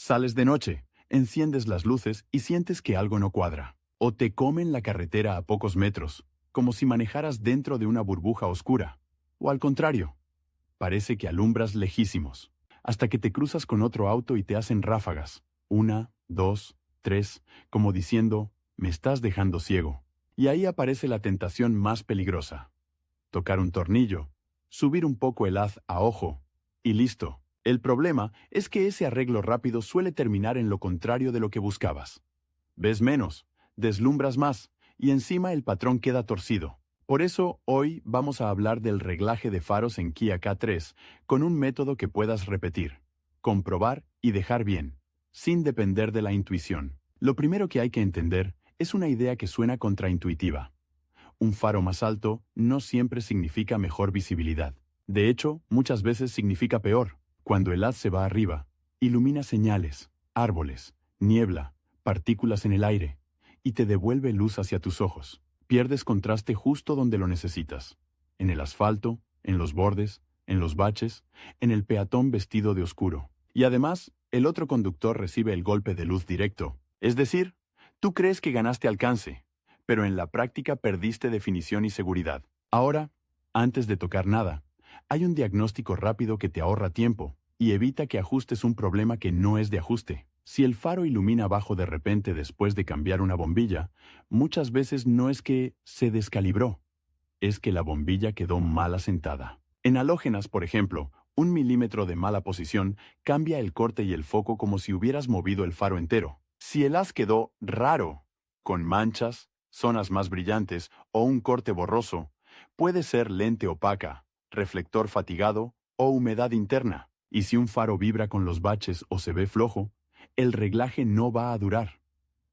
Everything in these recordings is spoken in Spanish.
Sales de noche, enciendes las luces y sientes que algo no cuadra. O te comen la carretera a pocos metros, como si manejaras dentro de una burbuja oscura. O al contrario, parece que alumbras lejísimos, hasta que te cruzas con otro auto y te hacen ráfagas. 1, 2, 3, como diciendo, me estás dejando ciego. Y ahí aparece la tentación más peligrosa. Tocar un tornillo, subir un poco el haz a ojo, y listo. El problema es que ese arreglo rápido suele terminar en lo contrario de lo que buscabas. Ves menos, deslumbras más, y encima el patrón queda torcido. Por eso, hoy vamos a hablar del reglaje de faros en Kia K3 con un método que puedas repetir, comprobar y dejar bien, sin depender de la intuición. Lo primero que hay que entender es una idea que suena contraintuitiva. Un faro más alto no siempre significa mejor visibilidad. De hecho, muchas veces significa peor. Cuando el haz se va arriba, ilumina señales, árboles, niebla, partículas en el aire, y te devuelve luz hacia tus ojos. Pierdes contraste justo donde lo necesitas. En el asfalto, en los bordes, en los baches, en el peatón vestido de oscuro. Y además, el otro conductor recibe el golpe de luz directo. Es decir, tú crees que ganaste alcance, pero en la práctica perdiste definición y seguridad. Ahora, antes de tocar nada, hay un diagnóstico rápido que te ahorra tiempo y evita que ajustes un problema que no es de ajuste. Si el faro ilumina bajo de repente después de cambiar una bombilla, muchas veces no es que se descalibró, es que la bombilla quedó mal asentada. En halógenas, por ejemplo, 1 milímetro de mala posición cambia el corte y el foco como si hubieras movido el faro entero. Si el haz quedó raro, con manchas, zonas más brillantes o un corte borroso, puede ser lente opaca, reflector fatigado o humedad interna. Y si un faro vibra con los baches o se ve flojo, el reglaje no va a durar.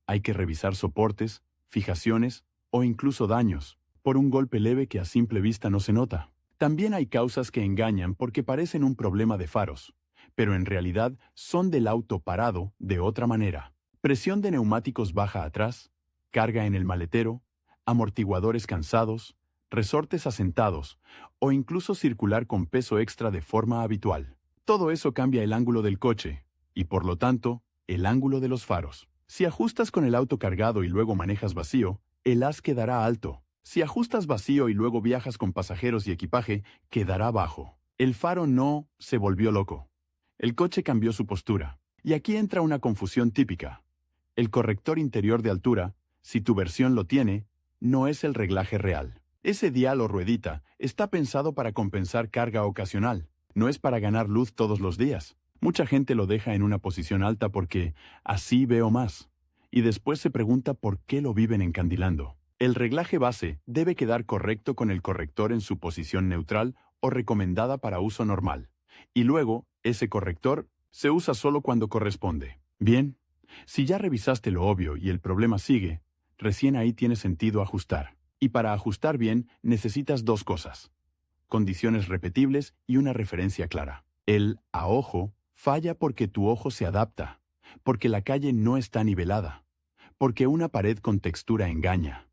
Hay que revisar soportes, fijaciones o incluso daños, por un golpe leve que a simple vista no se nota. También hay causas que engañan porque parecen un problema de faros, pero en realidad son del auto parado de otra manera. Presión de neumáticos baja atrás, carga en el maletero, amortiguadores cansados, resortes asentados o incluso circular con peso extra de forma habitual. Todo eso cambia el ángulo del coche y, por lo tanto, el ángulo de los faros. Si ajustas con el auto cargado y luego manejas vacío, el haz quedará alto. Si ajustas vacío y luego viajas con pasajeros y equipaje, quedará bajo. El faro no se volvió loco. El coche cambió su postura. Y aquí entra una confusión típica. El corrector interior de altura, si tu versión lo tiene, no es el reglaje real. Ese dial o ruedita está pensado para compensar carga ocasional. No es para ganar luz todos los días. Mucha gente lo deja en una posición alta porque así veo más. Y después se pregunta por qué lo viven encandilando. El reglaje base debe quedar correcto con el corrector en su posición neutral o recomendada para uso normal. Y luego, ese corrector se usa solo cuando corresponde. Bien, si ya revisaste lo obvio y el problema sigue, recién ahí tiene sentido ajustar. Y para ajustar bien, necesitas dos cosas: condiciones repetibles y una referencia clara. El a ojo falla porque tu ojo se adapta, porque la calle no está nivelada, porque una pared con textura engaña,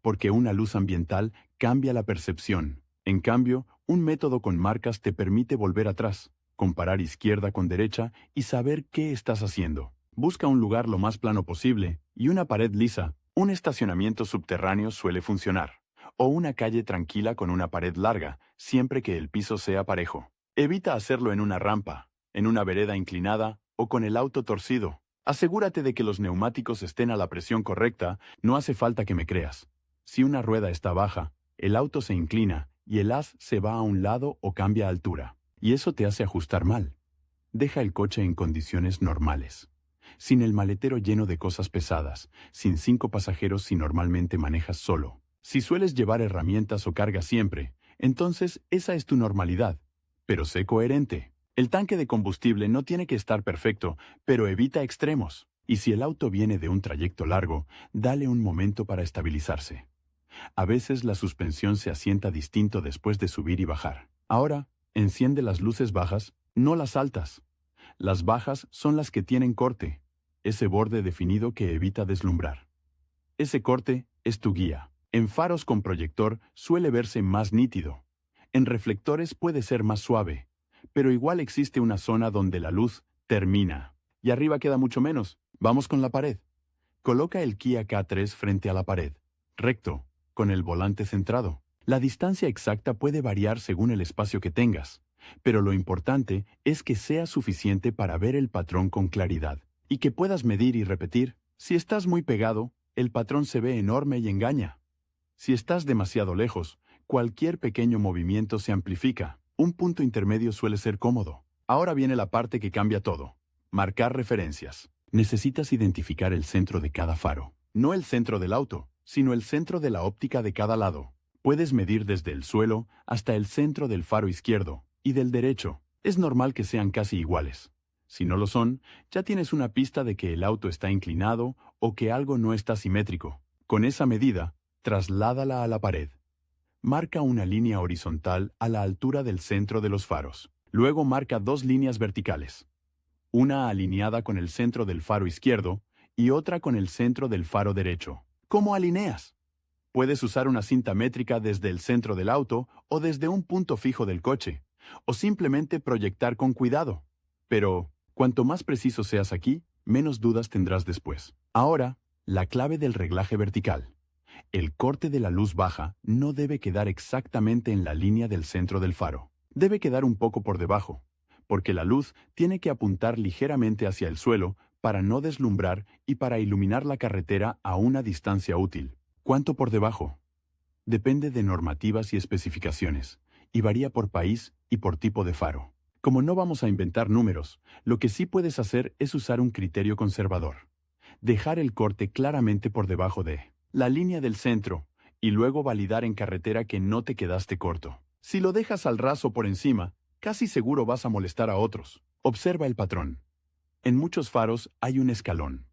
porque una luz ambiental cambia la percepción. En cambio, un método con marcas te permite volver atrás, comparar izquierda con derecha y saber qué estás haciendo. Busca un lugar lo más plano posible y una pared lisa. Un estacionamiento subterráneo suele funcionar, o una calle tranquila con una pared larga, siempre que el piso sea parejo. Evita hacerlo en una rampa, en una vereda inclinada o con el auto torcido. Asegúrate de que los neumáticos estén a la presión correcta. No hace falta que me creas. Si una rueda está baja, el auto se inclina y el haz se va a un lado o cambia altura. Y eso te hace ajustar mal. Deja el coche en condiciones normales, sin el maletero lleno de cosas pesadas, sin 5 pasajeros si normalmente manejas solo. Si sueles llevar herramientas o carga siempre, entonces esa es tu normalidad. Pero sé coherente. El tanque de combustible no tiene que estar perfecto, pero evita extremos. Y si el auto viene de un trayecto largo, dale un momento para estabilizarse. A veces la suspensión se asienta distinto después de subir y bajar. Ahora, enciende las luces bajas, no las altas. Las bajas son las que tienen corte, ese borde definido que evita deslumbrar. Ese corte es tu guía. En faros con proyector suele verse más nítido. En reflectores puede ser más suave, pero igual existe una zona donde la luz termina. y arriba queda mucho menos. Vamos con la pared. Coloca el Kia K3 frente a la pared, recto, con el volante centrado. La distancia exacta puede variar según el espacio que tengas, pero lo importante es que sea suficiente para ver el patrón con claridad y que puedas medir y repetir. Si estás muy pegado, el patrón se ve enorme y engaña. Si estás demasiado lejos, cualquier pequeño movimiento se amplifica. Un punto intermedio suele ser cómodo. Ahora viene la parte que cambia todo. Marcar referencias. Necesitas identificar el centro de cada faro. No el centro del auto, sino el centro de la óptica de cada lado. Puedes medir desde el suelo hasta el centro del faro izquierdo y del derecho. Es normal que sean casi iguales. Si no lo son, ya tienes una pista de que el auto está inclinado o que algo no está simétrico. Con esa medida, trasládala a la pared. Marca una línea horizontal a la altura del centro de los faros. Luego marca dos líneas verticales. Una alineada con el centro del faro izquierdo y otra con el centro del faro derecho. ¿Cómo alineas? Puedes usar una cinta métrica desde el centro del auto o desde un punto fijo del coche, o simplemente proyectar con cuidado. Pero, cuanto más preciso seas aquí, menos dudas tendrás después. Ahora, la clave del reglaje vertical. El corte de la luz baja no debe quedar exactamente en la línea del centro del faro. Debe quedar un poco por debajo, porque la luz tiene que apuntar ligeramente hacia el suelo para no deslumbrar y para iluminar la carretera a una distancia útil. ¿Cuánto por debajo? Depende de normativas y especificaciones, y varía por país y por tipo de faro. Como no vamos a inventar números, lo que sí puedes hacer es usar un criterio conservador. Dejar el corte claramente por debajo de la línea del centro, y luego validar en carretera que no te quedaste corto. Si lo dejas al raso por encima, casi seguro vas a molestar a otros. Observa el patrón. En muchos faros hay un escalón.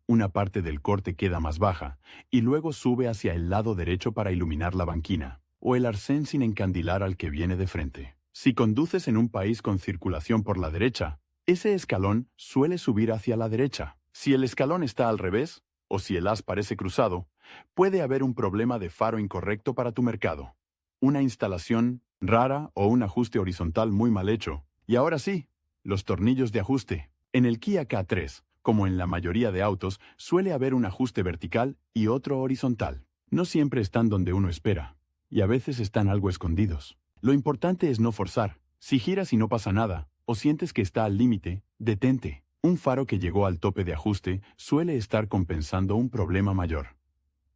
Una parte del corte queda más baja, y luego sube hacia el lado derecho para iluminar la banquina, o el arcén sin encandilar al que viene de frente. Si conduces en un país con circulación por la derecha, ese escalón suele subir hacia la derecha. Si el escalón está al revés, o si el haz parece cruzado, puede haber un problema de faro incorrecto para tu mercado. Una instalación rara o un ajuste horizontal muy mal hecho. Y ahora sí, los tornillos de ajuste. En el Kia K3, como en la mayoría de autos, suele haber un ajuste vertical y otro horizontal. No siempre están donde uno espera, y a veces están algo escondidos. Lo importante es no forzar. Si giras y no pasa nada, o sientes que está al límite, detente. Un faro que llegó al tope de ajuste suele estar compensando un problema mayor.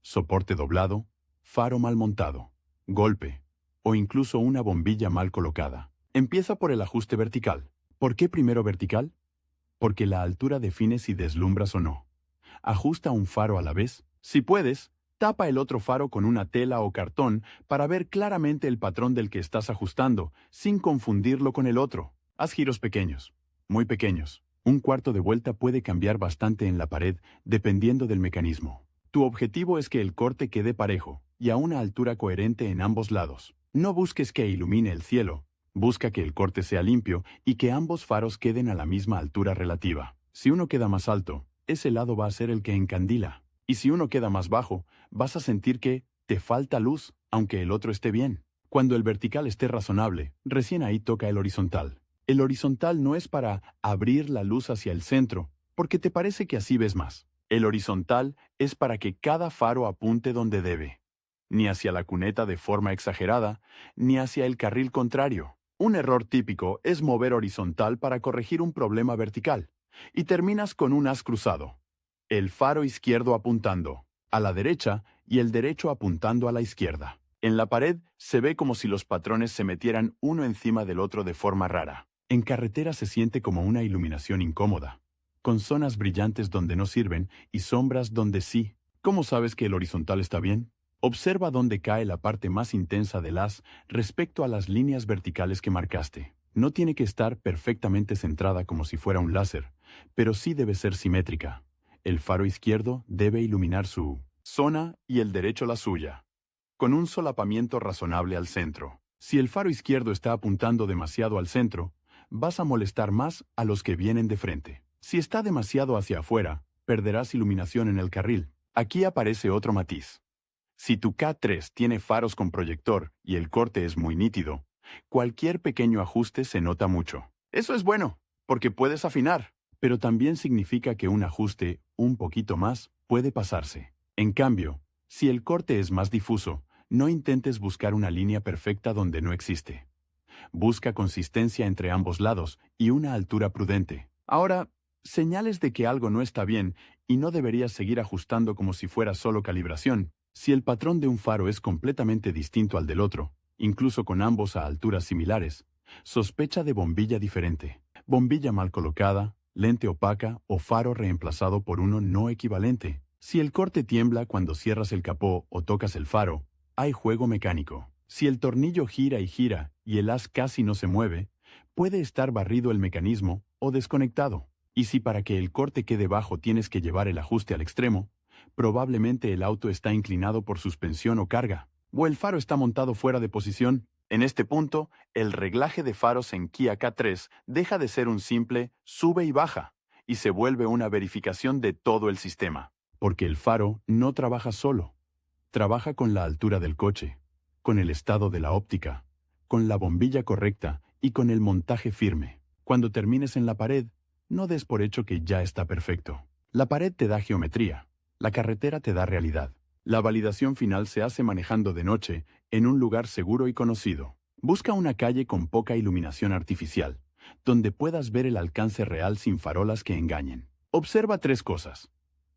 Soporte doblado, faro mal montado, golpe, o incluso una bombilla mal colocada. Empieza por el ajuste vertical. ¿Por qué primero vertical? Porque la altura define si deslumbras o no. Ajusta un faro a la vez. Si puedes, tapa el otro faro con una tela o cartón para ver claramente el patrón del que estás ajustando, sin confundirlo con el otro. Haz giros pequeños, muy pequeños. Un cuarto de vuelta puede cambiar bastante en la pared dependiendo del mecanismo. Tu objetivo es que el corte quede parejo y a una altura coherente en ambos lados. No busques que ilumine el cielo. Busca que el corte sea limpio y que ambos faros queden a la misma altura relativa. Si uno queda más alto, ese lado va a ser el que encandila. Y si uno queda más bajo, vas a sentir que te falta luz, aunque el otro esté bien. Cuando el vertical esté razonable, recién ahí toca el horizontal. El horizontal no es para abrir la luz hacia el centro, porque te parece que así ves más. El horizontal es para que cada faro apunte donde debe. Ni hacia la cuneta de forma exagerada, ni hacia el carril contrario. Un error típico es mover horizontal para corregir un problema vertical, y terminas con un haz cruzado. El faro izquierdo apuntando a la derecha y el derecho apuntando a la izquierda. En la pared se ve como si los patrones se metieran uno encima del otro de forma rara. En carretera se siente como una iluminación incómoda, con zonas brillantes donde no sirven y sombras donde sí. ¿Cómo sabes que el horizontal está bien? Observa dónde cae la parte más intensa del haz respecto a las líneas verticales que marcaste. No tiene que estar perfectamente centrada como si fuera un láser, pero sí debe ser simétrica. El faro izquierdo debe iluminar su zona y el derecho la suya, con un solapamiento razonable al centro. Si el faro izquierdo está apuntando demasiado al centro, vas a molestar más a los que vienen de frente. Si está demasiado hacia afuera, perderás iluminación en el carril. Aquí aparece otro matiz. Si tu K3 tiene faros con proyector y el corte es muy nítido, cualquier pequeño ajuste se nota mucho. Eso es bueno, porque puedes afinar. pero también significa que un ajuste, un poquito más, puede pasarse. En cambio, si el corte es más difuso, no intentes buscar una línea perfecta donde no existe. Busca consistencia entre ambos lados y una altura prudente. Ahora, señales de que algo no está bien y no deberías seguir ajustando como si fuera solo calibración. Si el patrón de un faro es completamente distinto al del otro, incluso con ambos a alturas similares, sospecha de bombilla diferente. Bombilla mal colocada, lente opaca o faro reemplazado por uno no equivalente. Si el corte tiembla cuando cierras el capó o tocas el faro, hay juego mecánico. Si el tornillo gira y el haz casi no se mueve, puede estar barrido el mecanismo o desconectado. Y si para que el corte quede bajo tienes que llevar el ajuste al extremo, probablemente el auto está inclinado por suspensión o carga, o el faro está montado fuera de posición. En este punto, el reglaje de faros en Kia K3 deja de ser un simple sube y baja, y se vuelve una verificación de todo el sistema. Porque el faro no trabaja solo. Trabaja con la altura del coche, con el estado de la óptica, con la bombilla correcta y con el montaje firme. Cuando termines en la pared, no des por hecho que ya está perfecto. La pared te da geometría, la carretera te da realidad. La validación final se hace manejando de noche, en un lugar seguro y conocido. Busca una calle con poca iluminación artificial, donde puedas ver el alcance real sin farolas que engañen. Observa 3 cosas.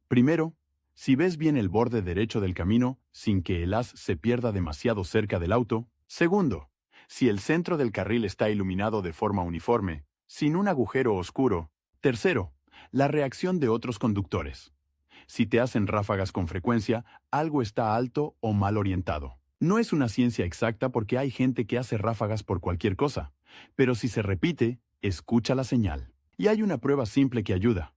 Primero, si ves bien el borde derecho del camino, sin que el haz se pierda demasiado cerca del auto. Segundo, si el centro del carril está iluminado de forma uniforme, sin un agujero oscuro. Tercero, la reacción de otros conductores. Si te hacen ráfagas con frecuencia, algo está alto o mal orientado. No es una ciencia exacta porque hay gente que hace ráfagas por cualquier cosa, pero si se repite, escucha la señal. Y hay una prueba simple que ayuda.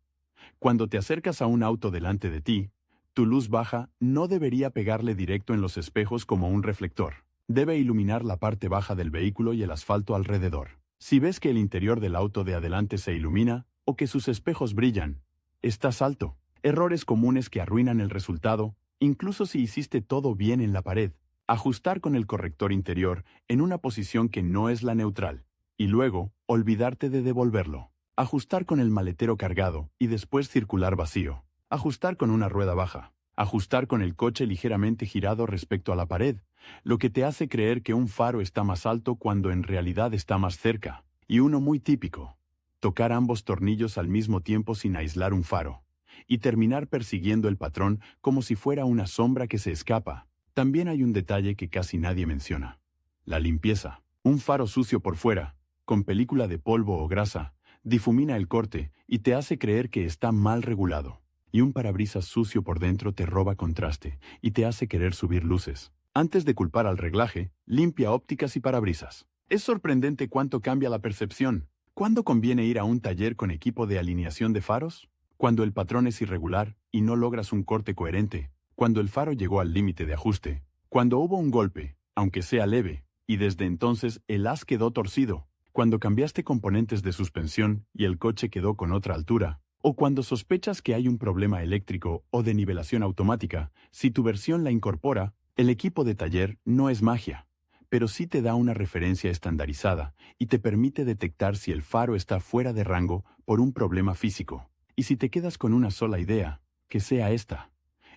Cuando te acercas a un auto delante de ti, tu luz baja no debería pegarle directo en los espejos como un reflector. Debe iluminar la parte baja del vehículo y el asfalto alrededor. Si ves que el interior del auto de adelante se ilumina, o que sus espejos brillan, estás alto. Errores comunes que arruinan el resultado, incluso si hiciste todo bien en la pared. Ajustar con el corrector interior en una posición que no es la neutral, y luego olvidarte de devolverlo. Ajustar con el maletero cargado y después circular vacío. Ajustar con una rueda baja. Ajustar con el coche ligeramente girado respecto a la pared, lo que te hace creer que un faro está más alto cuando en realidad está más cerca. Y uno muy típico. Tocar ambos tornillos al mismo tiempo sin aislar un faro. Y terminar persiguiendo el patrón como si fuera una sombra que se escapa. También hay un detalle que casi nadie menciona. La limpieza. Un faro sucio por fuera, con película de polvo o grasa, difumina el corte y te hace creer que está mal regulado. Y un parabrisas sucio por dentro te roba contraste y te hace querer subir luces. Antes de culpar al reglaje, limpia ópticas y parabrisas. Es sorprendente cuánto cambia la percepción. ¿Cuándo conviene ir a un taller con equipo de alineación de faros? Cuando el patrón es irregular y no logras un corte coherente. Cuando el faro llegó al límite de ajuste. Cuando hubo un golpe, aunque sea leve, y desde entonces el haz quedó torcido. Cuando cambiaste componentes de suspensión y el coche quedó con otra altura. O cuando sospechas que hay un problema eléctrico o de nivelación automática. Si tu versión la incorpora, el equipo de taller no es magia, pero sí te da una referencia estandarizada y te permite detectar si el faro está fuera de rango por un problema físico. Y si te quedas con una sola idea, que sea esta.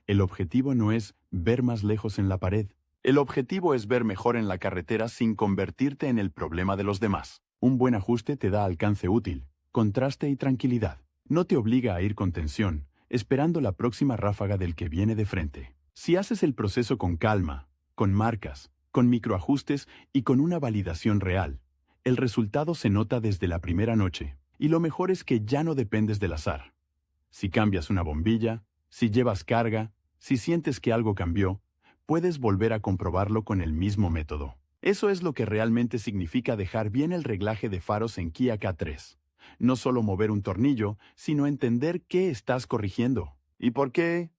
El objetivo no es ver más lejos en la pared. El objetivo es ver mejor en la carretera sin convertirte en el problema de los demás. Un buen ajuste te da alcance útil, contraste y tranquilidad. No te obliga a ir con tensión, esperando la próxima ráfaga del que viene de frente. Si haces el proceso con calma, con marcas, con microajustes y con una validación real, el resultado se nota desde la primera noche. Y lo mejor es que ya no dependes del azar. Si cambias una bombilla, si llevas carga, si sientes que algo cambió, puedes volver a comprobarlo con el mismo método. Eso es lo que realmente significa dejar bien el reglaje de faros en Kia K3. No solo mover un tornillo, sino entender qué estás corrigiendo. ¿Y por qué?